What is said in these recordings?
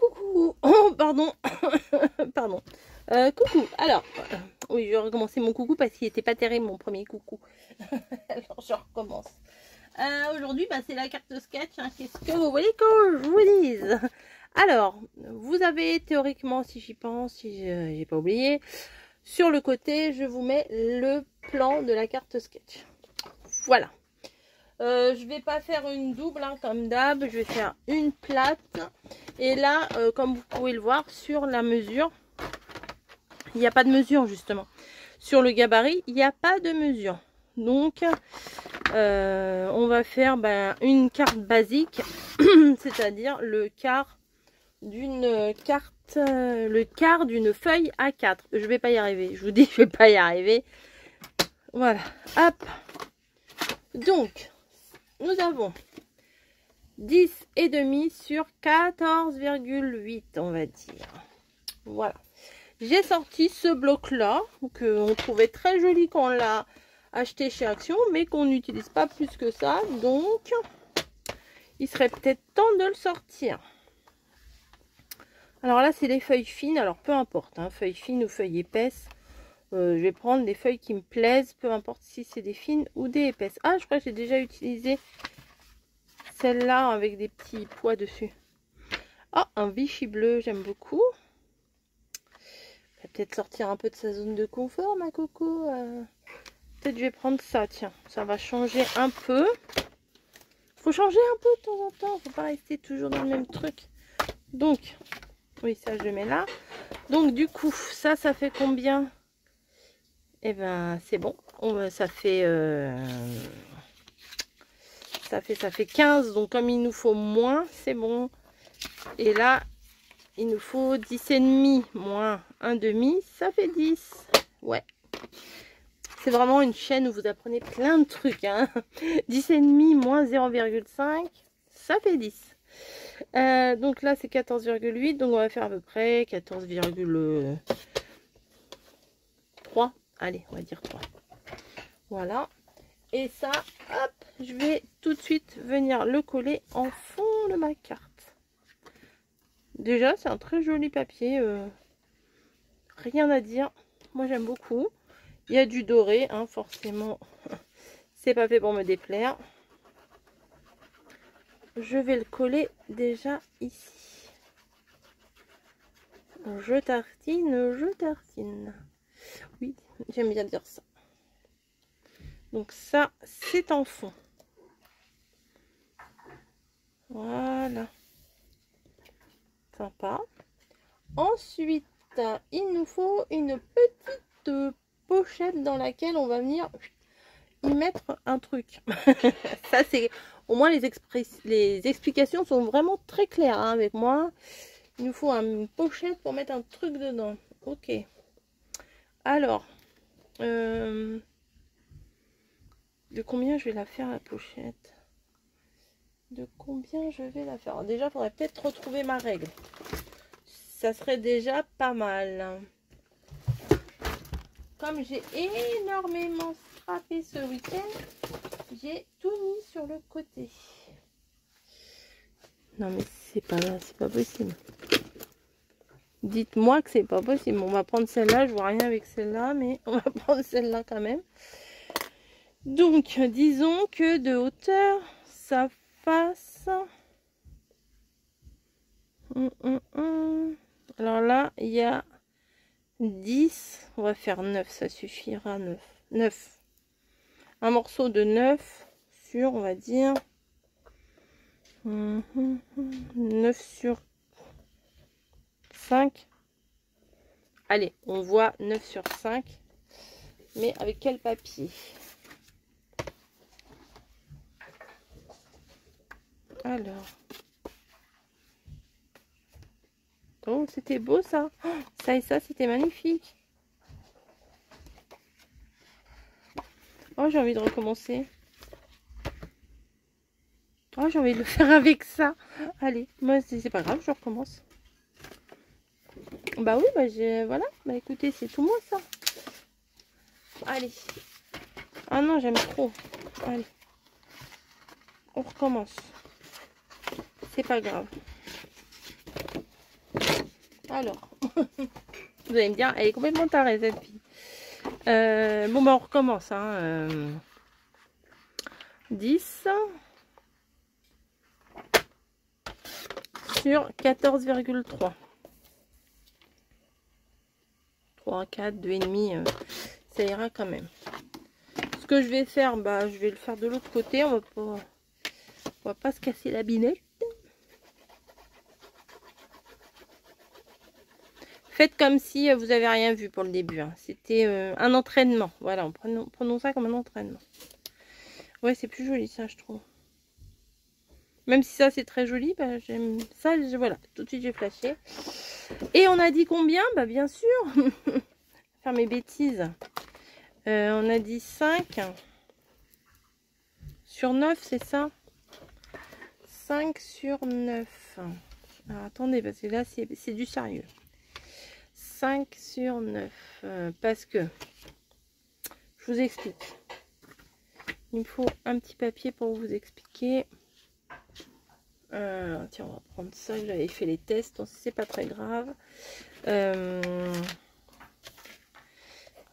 Coucou. Oh, pardon. Pardon. Coucou. Alors, oui, je vais recommencer mon coucou parce qu'il n'était pas terrible mon premier coucou. Alors, je recommence. Aujourd'hui, c'est la carte sketch. Hein. Qu'est-ce que vous voulez que je vous dise? Alors, vous avez théoriquement, si j'y pense, si j'ai pas oublié, sur le côté, je vous mets le plan de la carte sketch. Voilà. Je vais pas faire une double hein, comme d'hab, je vais faire une plate. Et là, comme vous pouvez le voir, sur la mesure, il n'y a pas de mesure justement. Sur le gabarit, il n'y a pas de mesure. Donc, on va faire une carte basique, c'est-à-dire le quart d'une carte, le quart d'une feuille A4. Je vais pas y arriver, je vous dis, je vais pas y arriver. Voilà, hop. Donc, nous avons 10,5 sur 14,8 on va dire. Voilà. J'ai sorti ce bloc-là, qu'on trouvait très joli quand on l'a acheté chez Action, mais qu'on n'utilise pas plus que ça. Donc, il serait peut-être temps de le sortir. Alors là, c'est les feuilles fines. Alors, peu importe, hein, feuilles fines ou feuilles épaisses. Je vais prendre des feuilles qui me plaisent, peu importe si c'est des fines ou des épaisses. Ah, je crois que j'ai déjà utilisé celle-là avec des petits pois dessus. Oh, un Vichy bleu, j'aime beaucoup. Va peut-être sortir un peu de sa zone de confort, ma coco. Peut-être je vais prendre ça, tiens. Ça va changer un peu. Faut changer un peu de temps en temps. Faut pas rester toujours dans le même truc. Donc, oui, ça je le mets là. Donc du coup, ça fait combien? Eh ben, c'est bon. Ça fait 15. Donc, comme il nous faut moins, c'est bon. Et là, il nous faut 10,5 moins 1,5. Ça fait 10. Ouais. C'est vraiment une chaîne où vous apprenez plein de trucs. Hein. 10,5 moins 0,5. Ça fait 10. Donc là, c'est 14,8. Donc, on va faire à peu près 14,3. Allez, on va dire 3. Voilà. Et ça, hop, je vais tout de suite venir le coller en fond de ma carte. Déjà, c'est un très joli papier. Rien à dire. Moi, j'aime beaucoup. Il y a du doré, hein, forcément. C'est pas fait pour me déplaire. Je vais le coller déjà ici. Je tartine, je tartine. Oui, j'aime bien dire ça. Donc ça, c'est en fond. Voilà. Sympa. Ensuite, il nous faut une petite pochette dans laquelle on va venir y mettre un truc. Ça, c'est... Au moins, les explications sont vraiment très claires hein, avec moi. Il nous faut une pochette pour mettre un truc dedans. Ok. Alors, de combien je vais la faire la pochette? De combien je vais la faire? Alors déjà, il faudrait peut-être retrouver ma règle. Ça serait déjà pas mal. Comme j'ai énormément scrappé ce week-end, j'ai tout mis sur le côté. Non mais c'est pas possible. Dites-moi que c'est pas possible. On va prendre celle-là. Je vois rien avec celle-là, mais on va prendre celle-là quand même. Donc, disons que de hauteur, ça fasse... Alors là, il y a 10. On va faire 9, ça suffira. 9. Un morceau de 9 sur, on va dire... 9 sur 5. Allez, on voit 9 sur 5. Mais avec quel papier? Alors. Oh, c'était beau ça. Oh, ça et ça, c'était magnifique. Oh, j'ai envie de recommencer. Oh, j'ai envie de le faire avec ça. Allez, moi, c'est pas grave, je recommence. Bah oui, voilà. Bah écoutez, c'est tout moi ça. Allez. Ah non, j'aime trop. Allez. On recommence. C'est pas grave. Alors, vous allez me dire, elle est complètement tarée cette fille. Bon, bah on recommence. Hein. 10 sur 14,3. 3, 4, 2,5. Ça ira quand même. Ce que je vais faire, bah, je vais le faire de l'autre côté. On va pas se casser la binette. Faites comme si vous avez rien vu pour le début. Hein. C'était un entraînement. Voilà, prenons ça comme un entraînement. Ouais, c'est plus joli ça, je trouve. Même si ça, c'est très joli, bah, j'aime ça. Voilà, tout de suite, j'ai flashé. Et on a dit combien? Bah, bien sûr. Faire mes bêtises. On a dit 5 sur 9, c'est ça? 5 sur 9. Alors, attendez, parce que là, c'est du sérieux. 5 sur 9. Parce que, je vous explique. Il me faut un petit papier pour vous expliquer. Tiens, on va prendre ça. J'avais fait les tests, donc c'est pas très grave.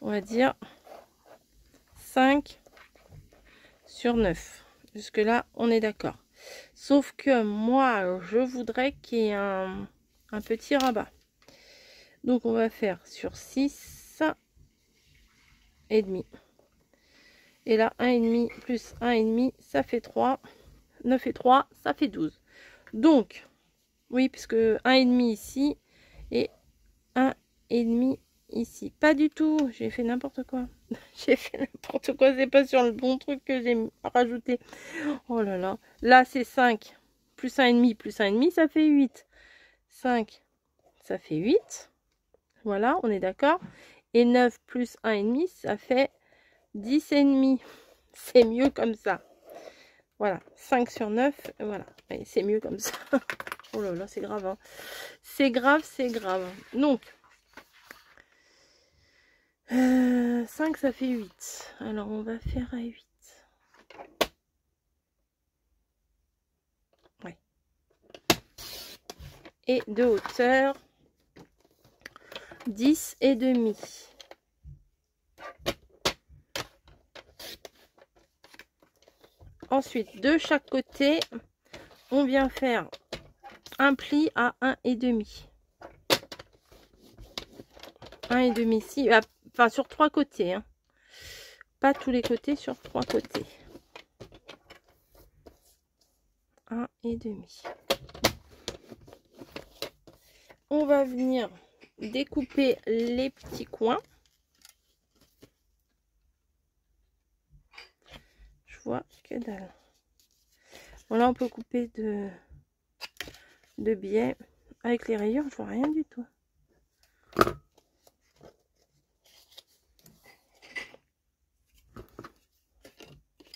On va dire 5 sur 9. Jusque là, on est d'accord. Sauf que moi, je voudrais qu'il y ait un petit rabat. Donc, on va faire sur 6 et demi. Et là, 1,5 plus 1,5, ça fait 3. 9 et 3, ça fait 12. Donc, oui, puisque 1,5 ici et 1,5 ici. Pas du tout, j'ai fait n'importe quoi. J'ai fait n'importe quoi, c'est pas sur le bon truc que j'ai rajouté. Oh là là. Là, c'est 5 plus 1,5 plus 1,5, ça fait 8. 5, ça fait 8. Voilà, on est d'accord. Et 9 plus 1,5, ça fait 10,5. C'est mieux comme ça. Voilà, 5 sur 9, voilà. C'est mieux comme ça. Oh là là, c'est grave. Hein. C'est grave, c'est grave. Donc, 5, ça fait 8. Alors, on va faire à 8. Ouais. Et de hauteur, 10 et demi. Ensuite, de chaque côté, on vient faire un pli à 1,5. 1,5 ici, enfin sur 3 côtés. Hein. Pas tous les côtés, sur 3 côtés. 1,5. On va venir découper les petits coins. Je vois que dalle. Bon, là, on peut couper de biais. Avec les rayures, je vois rien du tout.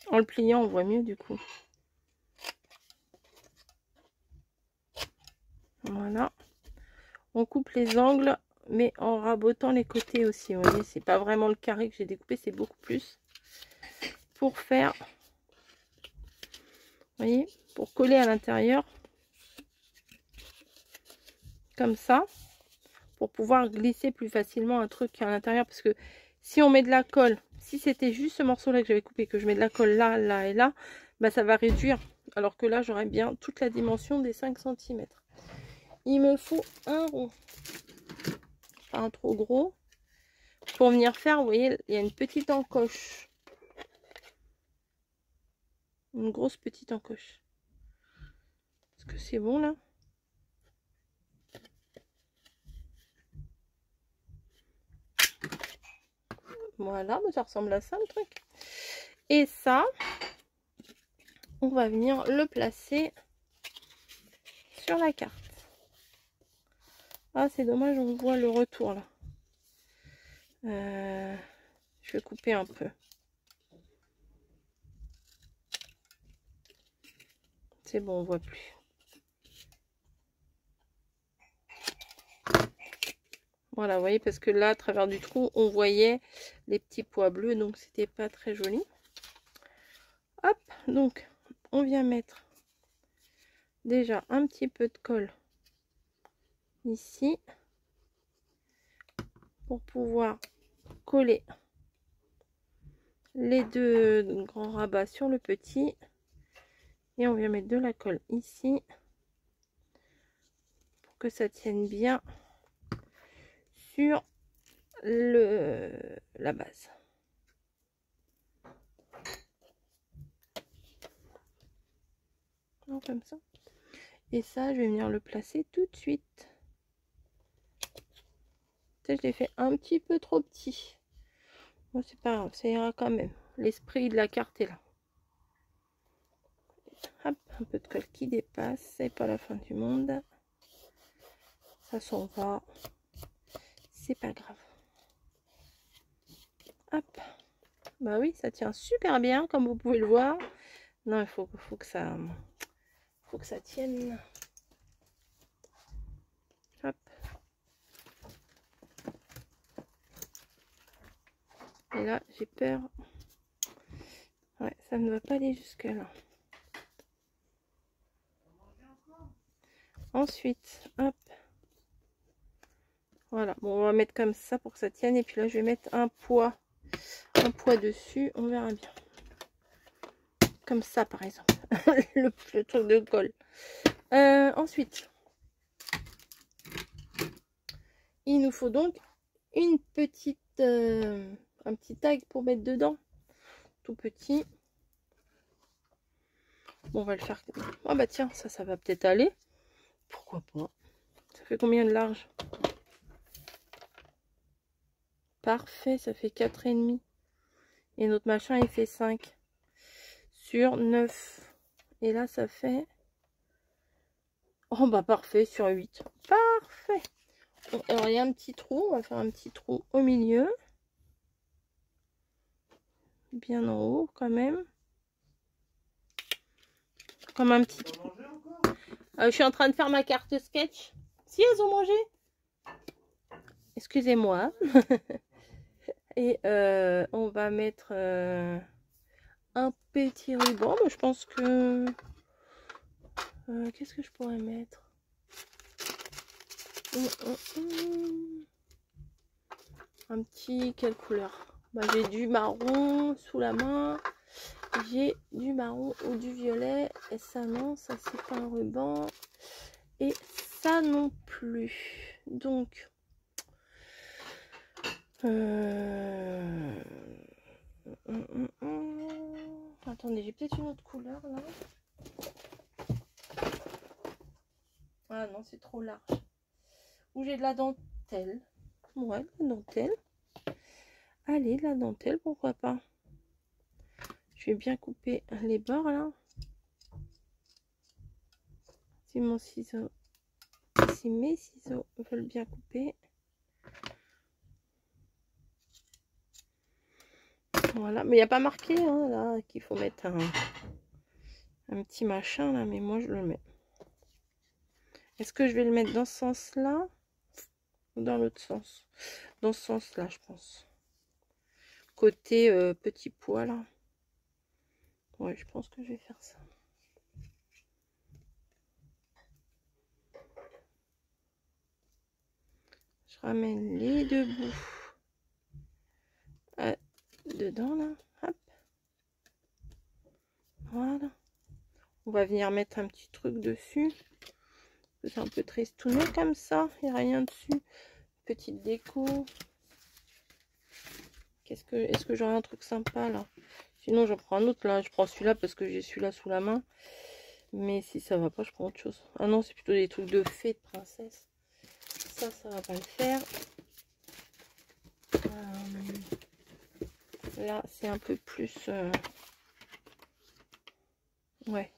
En le pliant, on voit mieux du coup. Voilà. On coupe les angles, mais en rabotant les côtés aussi. Vous voyez, c'est pas vraiment le carré que j'ai découpé, c'est beaucoup plus. Pour faire, vous voyez, pour coller à l'intérieur. Comme ça. Pour pouvoir glisser plus facilement un truc à l'intérieur. Parce que si on met de la colle, si c'était juste ce morceau-là que j'avais coupé, que je mets de la colle là, là et là, bah ça va réduire. Alors que là, j'aurais bien toute la dimension des 5 cm. Il me faut un rond. Pas un trop gros. Pour venir faire, vous voyez, il y a une petite encoche. Une grosse petite encoche. Est-ce que c'est bon là? Voilà, ça ressemble à ça le truc. Et ça, on va venir le placer sur la carte. Ah, c'est dommage, on voit le retour là. Je vais couper un peu. C'est bon, on voit plus. Voilà, vous voyez, parce que là, à travers du trou, on voyait les petits pois bleus, donc c'était pas très joli. Hop, donc, on vient mettre déjà un petit peu de colle ici. pour pouvoir coller les deux grands rabats sur le petit. Et on vient mettre de la colle ici pour que ça tienne bien sur la base. Alors, comme ça. Et ça, je vais venir le placer tout de suite. Ça, je l'ai fait un petit peu trop petit. Bon, c'est pas grave, ça ira quand même. L'esprit de la carte est là. Hop, un peu de colle qui dépasse, c'est pas la fin du monde. Ça s'en va, c'est pas grave. Hop, bah oui, ça tient super bien, comme vous pouvez le voir. Non, il faut que ça tienne. Hop. Et là, j'ai peur. Ouais, ça ne va pas aller jusque là. Ensuite, hop. Voilà, bon, on va mettre comme ça pour que ça tienne. Et puis là, je vais mettre un poids dessus. On verra bien. Comme ça, par exemple. le truc de colle. Ensuite, il nous faut donc une petite, un petit tag pour mettre dedans. Tout petit. Bon, on va le faire. Ah bah tiens, ça va peut-être aller. Pourquoi pas? Ça fait combien de large? Parfait, ça fait 4,5. Et notre machin, il fait 5 sur 9. Et là, ça fait... Oh bah parfait, sur 8. Parfait. Bon, alors, il y a un petit trou. On va faire un petit trou au milieu. Bien en haut, quand même. Comme un petit trou. Je suis en train de faire ma carte sketch. Si, elles ont mangé. Excusez-moi. Et on va mettre un petit ruban. Je pense que... qu'est-ce que je pourrais mettre? Un petit... Quelle couleur? Bah, j'ai du marron sous la main. J'ai du marron ou du violet. Et ça, non. Ça, c'est pas un ruban. Et ça non plus. Donc... Attendez, j'ai peut-être une autre couleur là. Ah non, c'est trop large. Ou j'ai de la dentelle. Ouais, de la dentelle. Allez, de la dentelle, pourquoi pas. Je vais bien couper les bords là. Si mon ciseau, si mes ciseaux veulent bien couper. Voilà, mais il n'y a pas marqué hein, là qu'il faut mettre un petit machin là, mais moi je le mets. Est-ce que je vais le mettre dans ce sens là ou dans l'autre sens? Dans ce sens là, je pense. Côté petit pois là. Ouais, je pense que je vais faire ça. Je ramène les deux bouts dedans là. Hop. Voilà. On va venir mettre un petit truc dessus. C'est un peu tristouné comme ça. Il n'y a rien dessus. Petite déco. Est-ce que j'aurai un truc sympa là? Sinon j'en prends un autre là. Je prends celui-là parce que j'ai celui-là sous la main. Mais si ça va pas, je prends autre chose. Ah non, c'est plutôt des trucs de fée, de princesse. Ça va pas le faire. Là, c'est un peu plus... Ouais,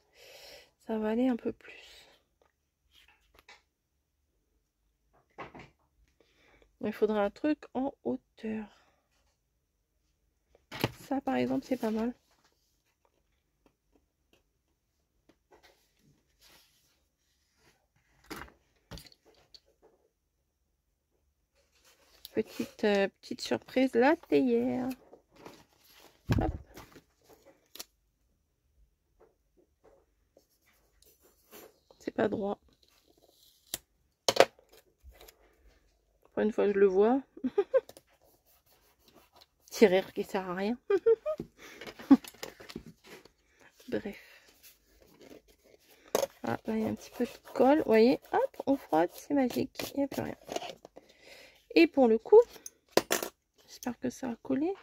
ça va aller un peu plus. Il faudra un truc en hauteur. Ça, par exemple, c'est pas mal. Petite surprise, la théière. Hop. C'est pas droit. Pour une fois, je le vois. Petit rire qui sert à rien. Bref. Ah, là, il y a un petit peu de colle. Vous voyez, hop, on frotte, c'est magique. Il n'y a plus rien. Et pour le coup, j'espère que ça a collé.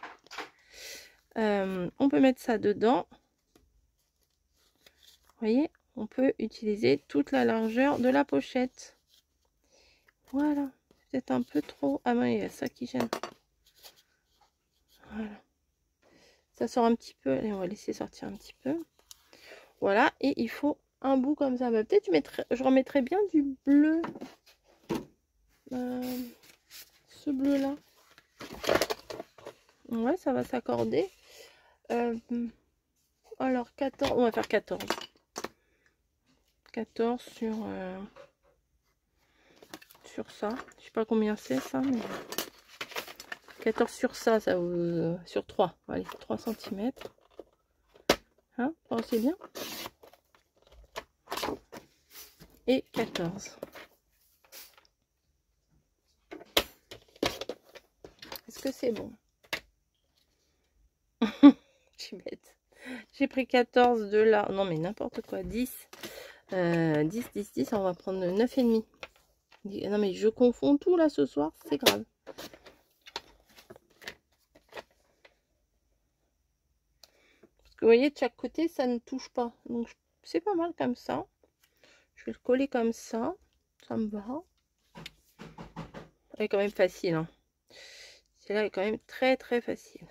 On peut mettre ça dedans. Vous voyez, on peut utiliser toute la largeur de la pochette. Voilà. Peut-être un peu trop. Ah non, il y a ça qui gêne. Voilà. Ça sort un petit peu. Allez, on va laisser sortir un petit peu. Voilà. Et il faut un bout comme ça. Bah, peut-être je remettrai bien du bleu. Ce bleu là. Ouais, ça va s'accorder. Alors 14. On va faire 14. 14 sur ça. Je sais pas combien c'est ça, mais 14 sur ça, ça vous sur 3. Allez, 3 cm. Hein, c'est bien. Et 14. Est-ce que c'est bon? Je suis bête. J'ai pris 14 de là. Non, mais n'importe quoi. 10. 10, 10, 10. On va prendre 9,5. Non, mais je confonds tout là ce soir. C'est grave. Parce que vous voyez, de chaque côté, ça ne touche pas. Donc, c'est pas mal comme ça. Je vais le coller comme ça. Ça me va. Elle est quand même facile. Hein. Celle-là est quand même très, très facile.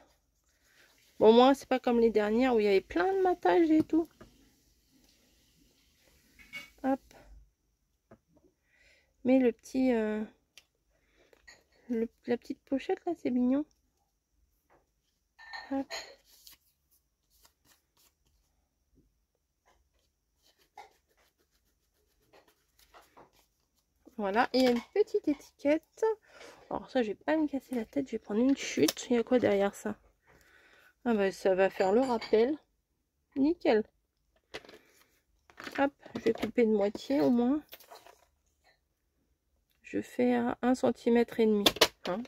Bon, moi, c'est pas comme les dernières où il y avait plein de matage et tout. Hop. Mais le petit... la petite pochette, là, c'est mignon. Hop. Voilà. Et il y a une petite étiquette. Alors ça, je vais pas me casser la tête. Je vais prendre une chute. Il y a quoi derrière ça? Ah bah, ça va faire le rappel. Nickel. Hop. Je vais couper de moitié au moins. Je fais à 1,5 cm. Hein.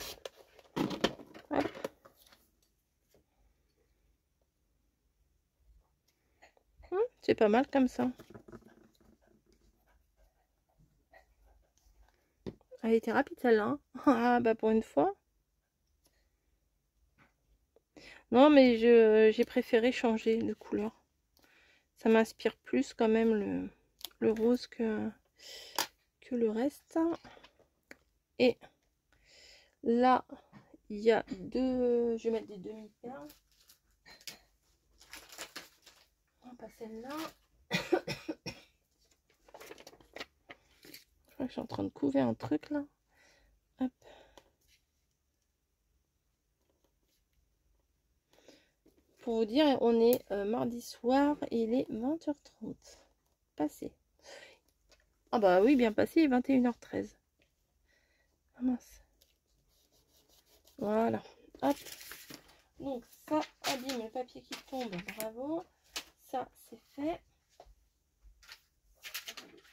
Hop. C'est pas mal comme ça. Elle était rapide celle-là. Hein. Ah bah pour une fois. Non mais j'ai préféré changer de couleur. Ça m'inspire plus quand même le rose que le reste. Et là, il y a deux... Je vais mettre des demi-perles. Pas celle-là. Je crois que je suis en train de couver un truc là. Hop. Pour vous dire, on est mardi soir et il est 20h30. Passé. Ah bah oui, bien passé, 21h13. Ah mince. Voilà. Hop. Donc ça abîme le papier qui tombe. Bravo. Ça, c'est fait.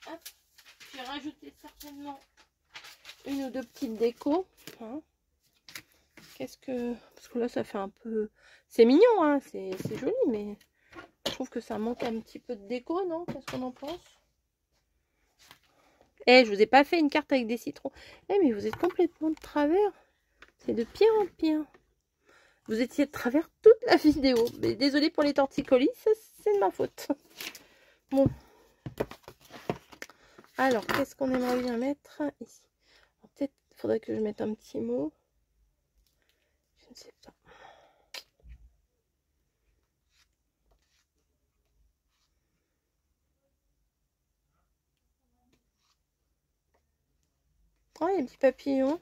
Hop. Je vais rajouter certainement une ou deux petites décos. Hein. Qu'est-ce que... Parce que là, ça fait un peu... C'est mignon, hein. C'est joli, mais je trouve que ça manque un petit peu de déco, non? Qu'est-ce qu'on en pense? Eh, je vous ai pas fait une carte avec des citrons. Eh, mais vous êtes complètement de travers. C'est de pire en pire. Vous étiez de travers toute la vidéo. Mais désolé pour les torticolis, c'est de ma faute. Bon. Alors, qu'est-ce qu'on aimerait bien mettre ici? Peut-être faudrait que je mette un petit mot. Je ne sais pas. Oh, il y a un petit papillon.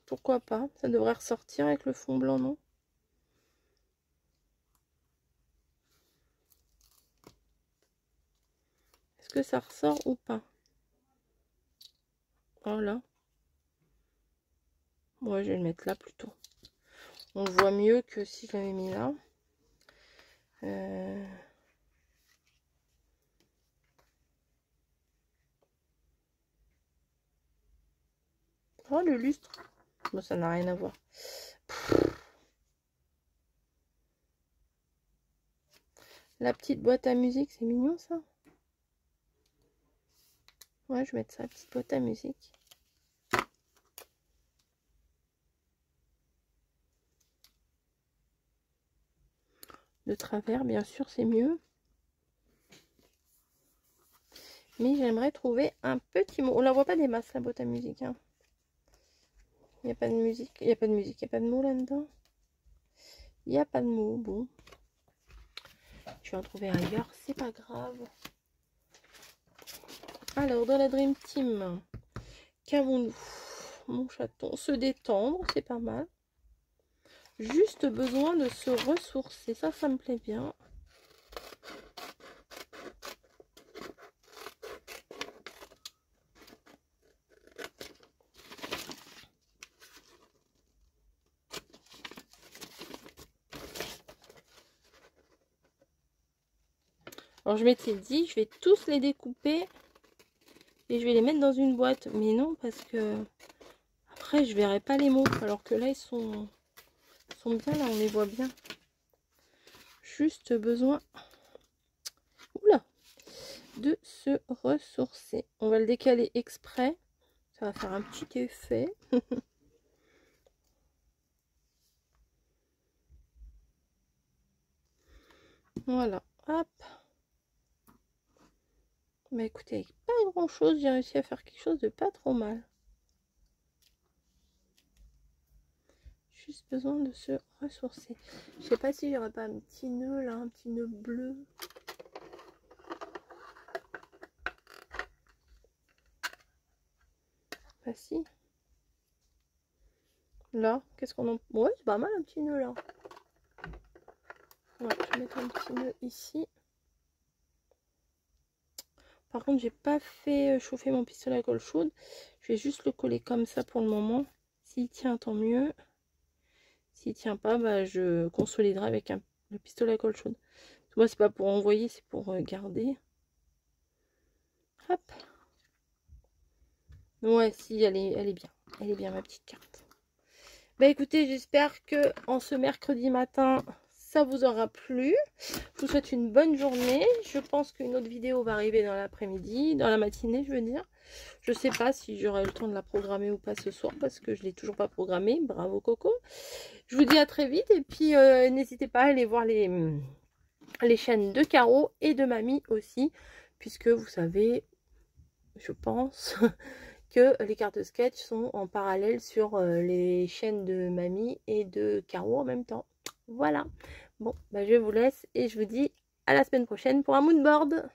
Pourquoi pas? Ça devrait ressortir avec le fond blanc, non? Est-ce que ça ressort ou pas? Voilà. Ouais, je vais le mettre là plutôt. On le voit mieux que si je l'avais mis là. Oh, le lustre. Bon, ça n'a rien à voir. La petite boîte à musique, c'est mignon ça. Ouais, je vais mettre ça, la petite boîte à musique. De travers, bien sûr, c'est mieux. Mais j'aimerais trouver un petit mot. On la voit pas des masses, la boîte à musique. Hein. Il n'y a pas de musique. Il n'y a pas de musique. Il n'y a pas de mots là-dedans. Il n'y a pas de mots. Bon. Je vais en trouver ailleurs. C'est pas grave. Alors, dans la Dream Team, qu'avons-nous? Mon chaton. Se détendre, c'est pas mal. Juste besoin de se ressourcer. Ça me plaît bien. Alors, je m'étais dit, je vais tous les découper et je vais les mettre dans une boîte. Mais non, parce que après, je verrai pas les mots. Alors que là, ils sont bien, là, on les voit bien. Juste besoin... Oula, de se ressourcer. On va le décaler exprès. Ça va faire un petit effet. Voilà, hop. Bah écoutez, avec pas grand chose, j'ai réussi à faire quelque chose de pas trop mal. Juste besoin de se ressourcer. Je sais pas si j'aurais pas un petit nœud là, un petit nœud bleu. Bah si. Là, qu'est-ce qu'on en... Ouais, c'est pas mal un petit nœud là. Ouais, je vais mettre un petit nœud ici. Par contre, j'ai pas fait chauffer mon pistolet à colle chaude. Je vais juste le coller comme ça pour le moment. S'il tient, tant mieux. S'il tient pas, bah, je consoliderai avec le pistolet à colle chaude. Moi, c'est pas pour envoyer, c'est pour garder. Hop. Ouais, si, elle est bien. Elle est bien, ma petite carte. Bah écoutez, j'espère que en ce mercredi matin, ça vous aura plu. Je vous souhaite une bonne journée. Je pense qu'une autre vidéo va arriver dans l'après-midi, dans la matinée, je veux dire. Je sais pas si j'aurai le temps de la programmer ou pas ce soir, parce que je l'ai toujours pas programmée. Bravo Coco. Je vous dis à très vite, et puis n'hésitez pas à aller voir les chaînes de Caro et de Mamie aussi, puisque vous savez, je pense... que les cartes sketch sont en parallèle sur les chaînes de Mamie et de Caro en même temps. Voilà. Bon, bah je vous laisse et je vous dis à la semaine prochaine pour un moodboard.